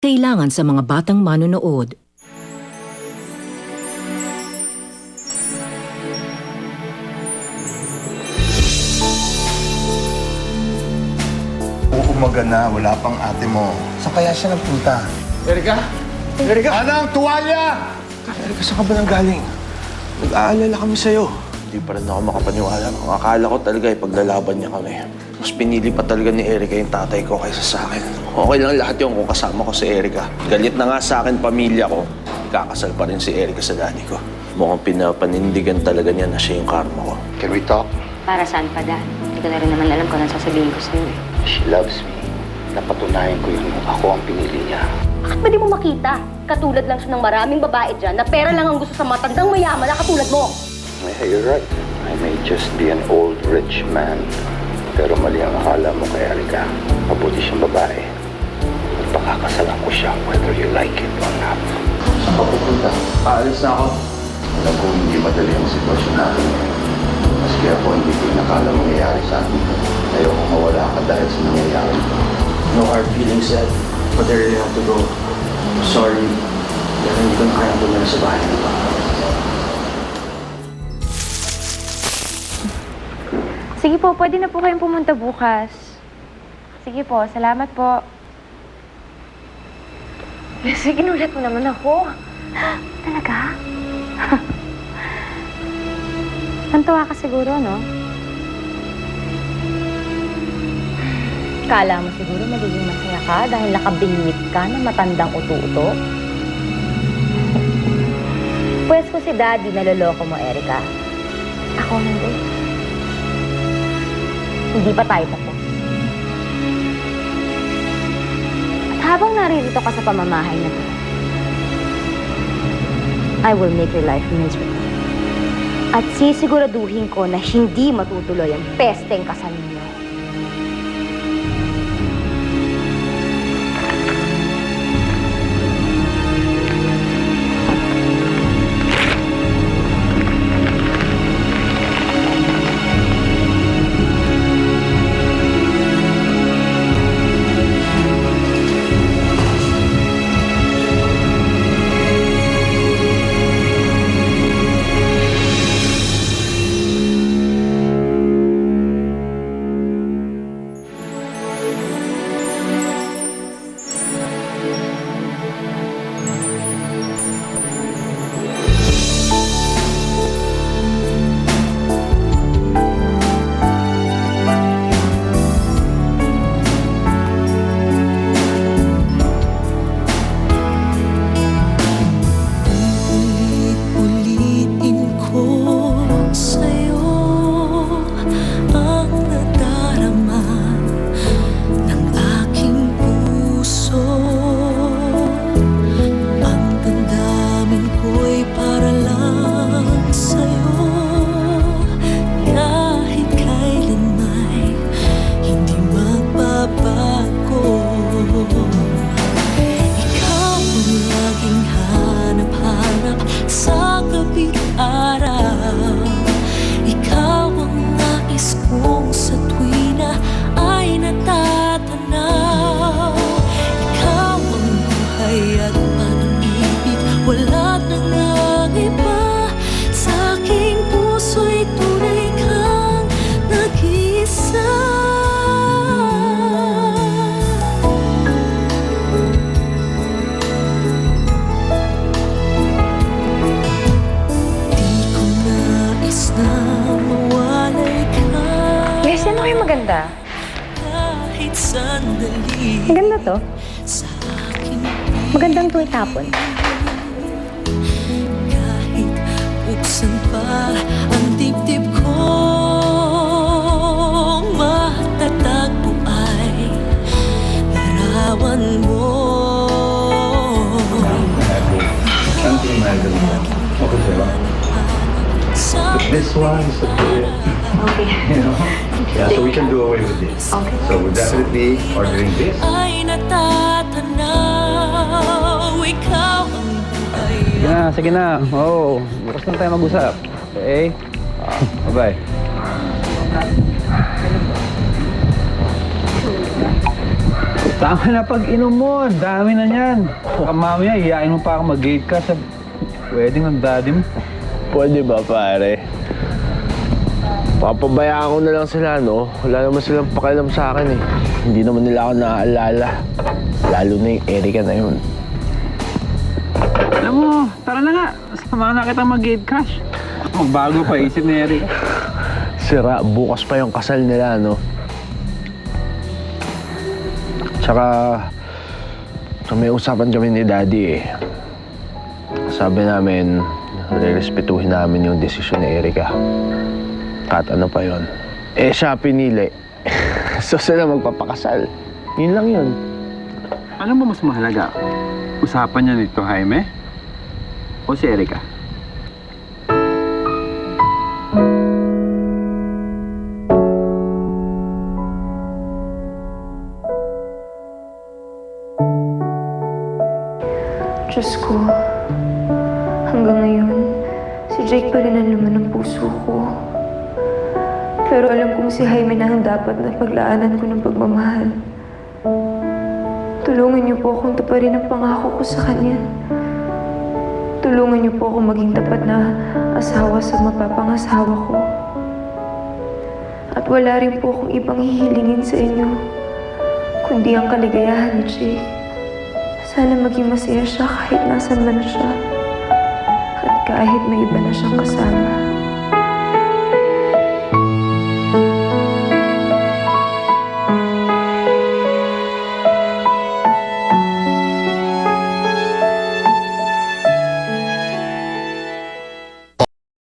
Kailangan sa mga batang manonood. Uumaga na, wala pang ate mo. Saan kaya siya nagpunta? Erika? Erika? Anang, tuwalya! Erika, saan ka ba nang galing? Nag-aalala kami sa'yo. Hindi pa rin ako makapaniwala. Ang akala ko talaga paglalaban niya kami. Mas pinili pa talaga ni Erika yung tatay ko kaysa sa akin. Okay lang lahat yung kung kasama ko si Erika. Galit na nga sa akin pamilya ko. Kakasal pa rin si Erika sa daddy ko. Mukhang pinapanindigan talaga niya na siya yung karma ko. Can we talk? Para saan pa, Dad? Hindi ko na rin naman alam kung anong sasabihin ko sa'yo eh. She loves me. Napatunayan ko yun nung ako ang pinili niya. Bakit ba di mo makita? Katulad lang siya ng maraming babae dyan na pera lang ang gusto sa matandang mayaman na katulad mo. Yeah, you're right. I may just be an old rich man. Pero mali ang akala mo kay Erika. Mabuti siyang babae. At pakakasalan ko siya whether you like it or not. Saan ka pupunta? Aalis na ako. Alam ko hindi madali ang sitwasyon natin ngayon. Maski ako hindi ko inakala mangyayari sa atin. Ayoko mawala ka dahil sa nangyayari. No hard feelings yet. But I really have to go. Sorry. Pero hindi ko na kaya pumunta sa bahay nito. Sige po, pwede na po kayong pumunta bukas. Sige po, salamat po. Sige, ginulat mo naman ako. Talaga? Nantuwa ka siguro, no? Kala mo siguro magiging masaya ka dahil nakabingwit ka na matandang uto-uto? Pwes ko si Daddy naloloko mo, Erika. Ako hindi. Hindi pa tayo tapos. At habang naririto ka sa pamamahay na to, I will make your life miserable. At sisiguraduhin ko na hindi matutuloy ang pesteng kasal niyo. Maganda. Maganda to. Magandang to itapon. Kahit buksan pa ang dibdib ko, matatagpo ay larawan mo. This one is the period. Okay. You know? Yeah, so we can do away with this. Okay. So we're definitely ordering this. Ay natatanaw, ikaw ang buhay. Sige na. Oo. Bukas na tayo mag-usap. Okay? Bye-bye. Tama na pag-inom mo. Dami na niyan. Baka mamaya, iyain mo pa ako mag-gate ka sa wedding ng daddy mo. Pwede ba, pare? Papabayaan ko na lang sila, no? Wala naman silang pakialam sa akin, eh. Hindi naman nila ako naaalala. Lalo na yung Erika na yun. Alam mo, tara na nga. Samahan na kita mag-gate crash. Magbago pa isip ni Eric. Sira, bukas pa yung kasal nila, no? Tsaka, may usapan kami ni Daddy, eh. Sabi namin, rerespetuhin namin yung desisyon ni Erika. Kahit ano pa yon. Eh, siya pinili. So, sila magpapakasal. Yun lang yun. Alam mo mas mahalaga? Usapan niya nito, Jaime? O si Erika? Diyos ko, hanggang ngayon, si Jake pa rin ang laman ng puso ko. Pero alam kong si Jaime na ang dapat na paglaanan ko ng pagmamahal. Tulungan niyo po akong taparin ang pangako ko sa kanya. Tulungan niyo po akong maging tapat na asawa sa mapapangasawa ko. At wala rin po akong ibang hihilingin sa inyo, kundi ang kaligayahan ni Jake. Sana maging masaya siya kahit nasan man siya. At kahit may iba na siyang kasama.